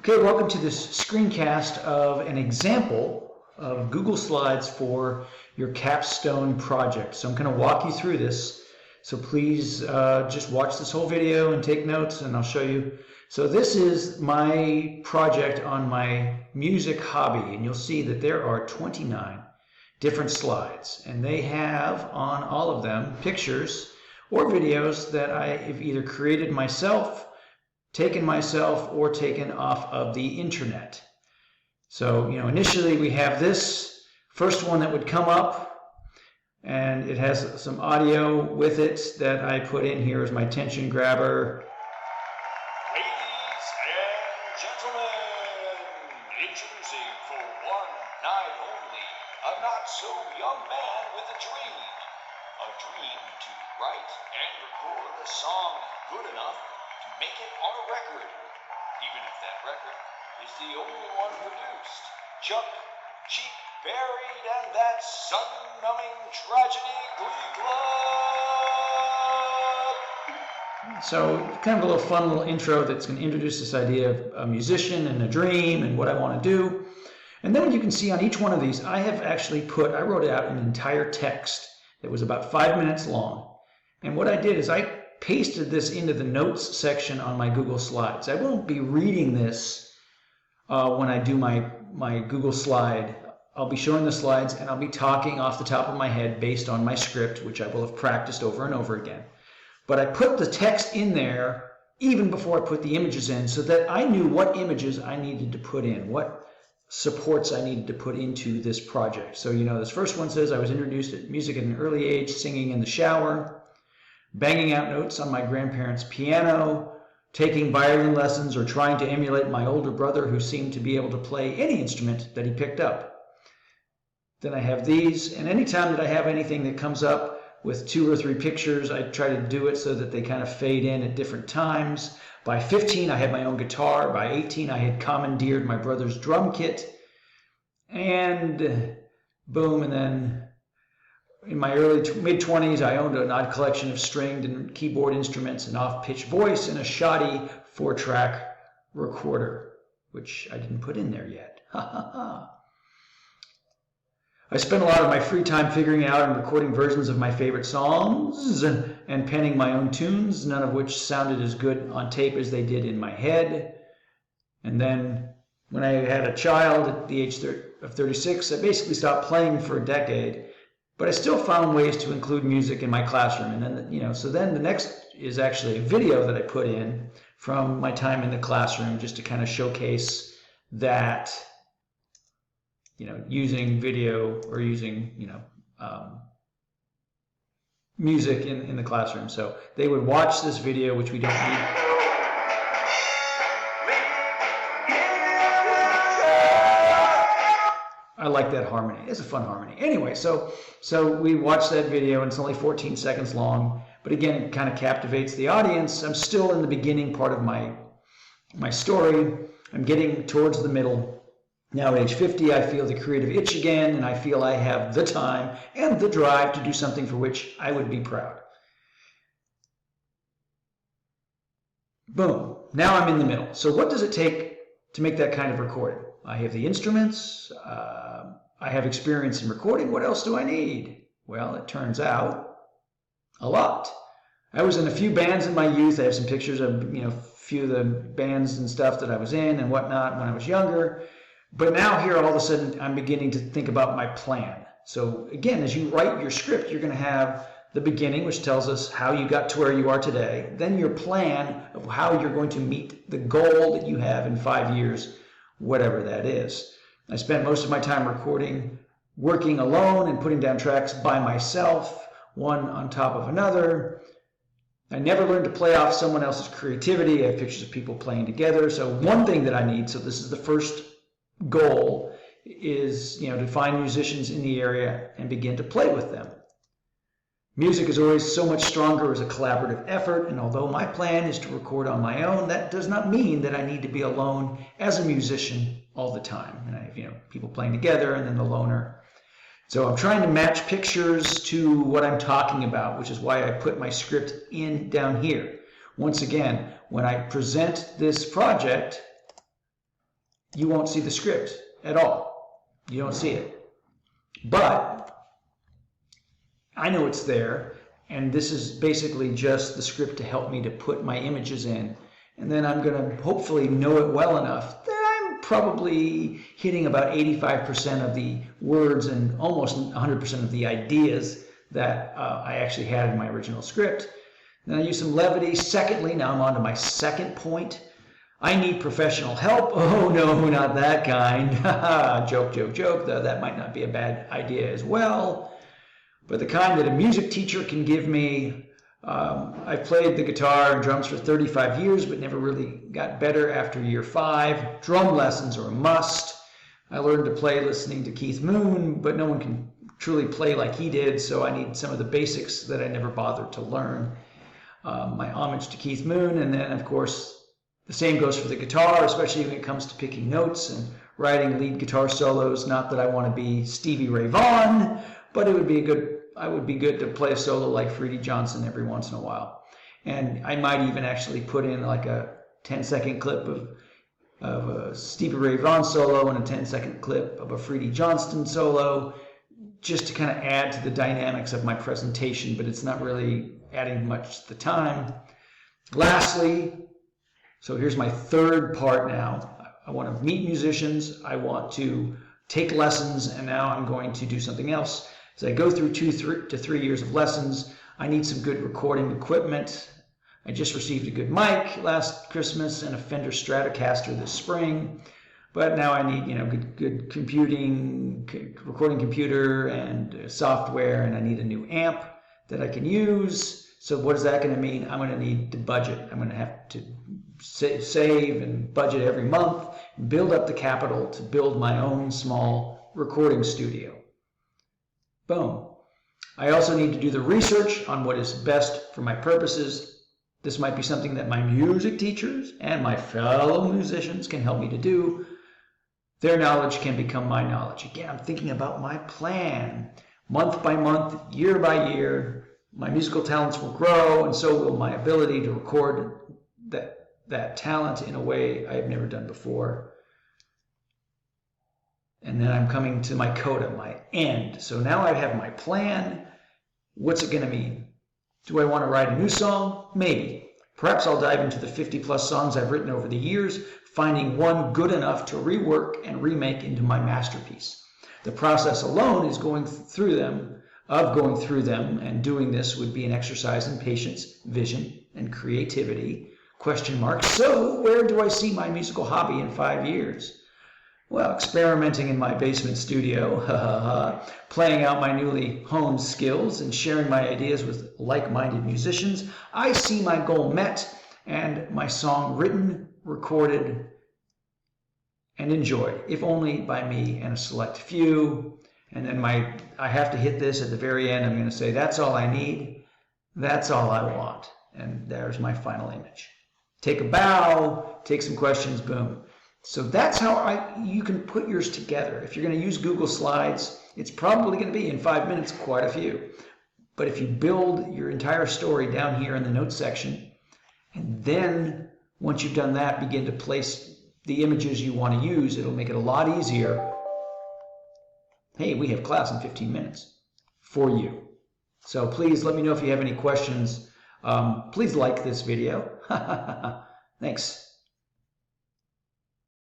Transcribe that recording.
Okay, welcome to this screencast of an example of Google Slides for your Capstone project. So I'm going to walk you through this. So please just watch this whole video and take notes, and I'll show you. So this is my project on my music hobby, and you'll see that there are 29 different slides, and they have on all of them pictures or videos that I have either created myself, taken myself, or taken off of the internet. So, initially we have this first one that would come up, and it has some audio with it that I put in here as my attention grabber. Ladies and gentlemen, introducing for one night only, a not-so-young man with a dream to write and record a song good enough to make it on a record, even if that record is the only one produced. Chuck, cheap, buried, and that sun-numbing tragedy glee club. So kind of a little fun little intro that's going to introduce this idea of a musician and a dream and what I want to do. And then you can see on each one of these, I wrote out an entire text that was about 5 minutes long. And what I did is I pasted this into the notes section on my Google Slides. I won't be reading this when I do my Google slide. I'll be showing the slides and I'll be talking off the top of my head based on my script, which I will have practiced over and over again. But I put the text in there even before I put the images in so that I knew what images I needed to put in, what supports I needed to put into this project. So, this first one says I was introduced to music at an early age, singing in the shower, banging out notes on my grandparents' piano, taking violin lessons, or trying to emulate my older brother who seemed to be able to play any instrument that he picked up. Then I have these, and anytime that I have anything that comes up with 2 or 3 pictures, I try to do it so that they kind of fade in at different times. By 15, I had my own guitar. By 18, I had commandeered my brother's drum kit. And boom, and then in my mid-20s, I owned an odd collection of stringed and keyboard instruments, an off-pitch voice, and a shoddy 4-track recorder, which I didn't put in there yet. I spent a lot of my free time figuring out and recording versions of my favorite songs and penning my own tunes, none of which sounded as good on tape as they did in my head. And then when I had a child at the age of 36, I basically stopped playing for a decade, but I still found ways to include music in my classroom. And then, so then the next is actually a video that I put in from my time in the classroom just to kind of showcase that, using video or using, music in the classroom. So they would watch this video, which we don't need. I like that harmony. It's a fun harmony. Anyway, so we watched that video, and it's only 14 seconds long. But again, it kind of captivates the audience. I'm still in the beginning part of my story. I'm getting towards the middle. Now at age 50, I feel the creative itch again, and I feel I have the time and the drive to do something for which I would be proud. Boom. Now I'm in the middle. So what does it take to make that kind of recording? I have the instruments. I have experience in recording. What else do I need? Well, it turns out a lot. I was in a few bands in my youth. I have some pictures of, a few of the bands and stuff that I was in and whatnot when I was younger. But now here, all of a sudden, I'm beginning to think about my plan. So again, as you write your script, you're going to have the beginning, which tells us how you got to where you are today. Then your plan of how you're going to meet the goal that you have in 5 years, whatever that is. I spent most of my time working alone and putting down tracks by myself, one on top of another. I never learned to play off someone else's creativity. I have pictures of people playing together. So one thing that I need, so this is the first goal, is to find musicians in the area and begin to play with them. Music is always so much stronger as a collaborative effort, and although my plan is to record on my own, that does not mean that I need to be alone as a musician all the time. And I have people playing together and then the loner. So I'm trying to match pictures to what I'm talking about, which is why I put my script in down here. Once again, when I present this project, you won't see the script at all. You don't see it. But I know it's there, and this is basically just the script to help me to put my images in. And then I'm going to hopefully know it well enough that I'm probably hitting about 85% of the words and almost 100% of the ideas that I actually had in my original script. Then I use some levity. Secondly, now I'm on to my second point. I need professional help. Oh no, not that kind. Joke, joke, joke. Though that might not be a bad idea as well. But the kind that a music teacher can give me. I've played the guitar and drums for 35 years, but never really got better after year 5. Drum lessons are a must. I learned to play listening to Keith Moon, but no one can truly play like he did, so I need some of the basics that I never bothered to learn. My homage to Keith Moon, and then of course the same goes for the guitar, especially when it comes to picking notes and writing lead guitar solos. Not that I want to be Stevie Ray Vaughan, but I would be good to play a solo like Freddie Johnson every once in a while. And I might even actually put in like a 10-second clip of a Stevie Ray Vaughan solo and a 10-second clip of a Freddie Johnston solo, just to kind of add to the dynamics of my presentation, but it's not really adding much to the time. Lastly, so here's my third part now. I want to meet musicians, I want to take lessons, and now I'm going to do something else. As I go through 2 to 3 years of lessons, I need some good recording equipment. I just received a good mic last Christmas and a Fender Stratocaster this spring. But now I need, good recording computer and software, and I need a new amp that I can use. So what is that going to mean? I'm going to need to budget. I'm going to have to save and budget every month, build up the capital to build my own small recording studio. Boom. I also need to do the research on what is best for my purposes. This might be something that my music teachers and my fellow musicians can help me to do. Their knowledge can become my knowledge. Again, I'm thinking about my plan. Month by month, year by year, my musical talents will grow, and so will my ability to record that talent in a way I have never done before. And then I'm coming to my coda, my end. So now I have my plan. What's it going to mean? Do I want to write a new song? Maybe. Perhaps I'll dive into the 50-plus songs I've written over the years, finding one good enough to rework and remake into my masterpiece. The process alone is going through them, and doing this would be an exercise in patience, vision, and creativity. ? So where do I see my musical hobby in 5 years? Well, experimenting in my basement studio, playing out my newly honed skills and sharing my ideas with like-minded musicians. I see my goal met and my song written, recorded, and enjoyed, if only by me and a select few. And then I have to hit this at the very end. I'm going to say, that's all I need. That's all I want. And there's my final image. Take a bow, take some questions, boom. So that's how you can put yours together. If you're going to use Google Slides, it's probably going to be in 5 minutes, quite a few. But if you build your entire story down here in the notes section, and then once you've done that, begin to place the images you want to use, it'll make it a lot easier. Hey, we have class in 15 minutes for you. So please let me know if you have any questions. Please like this video. Thanks.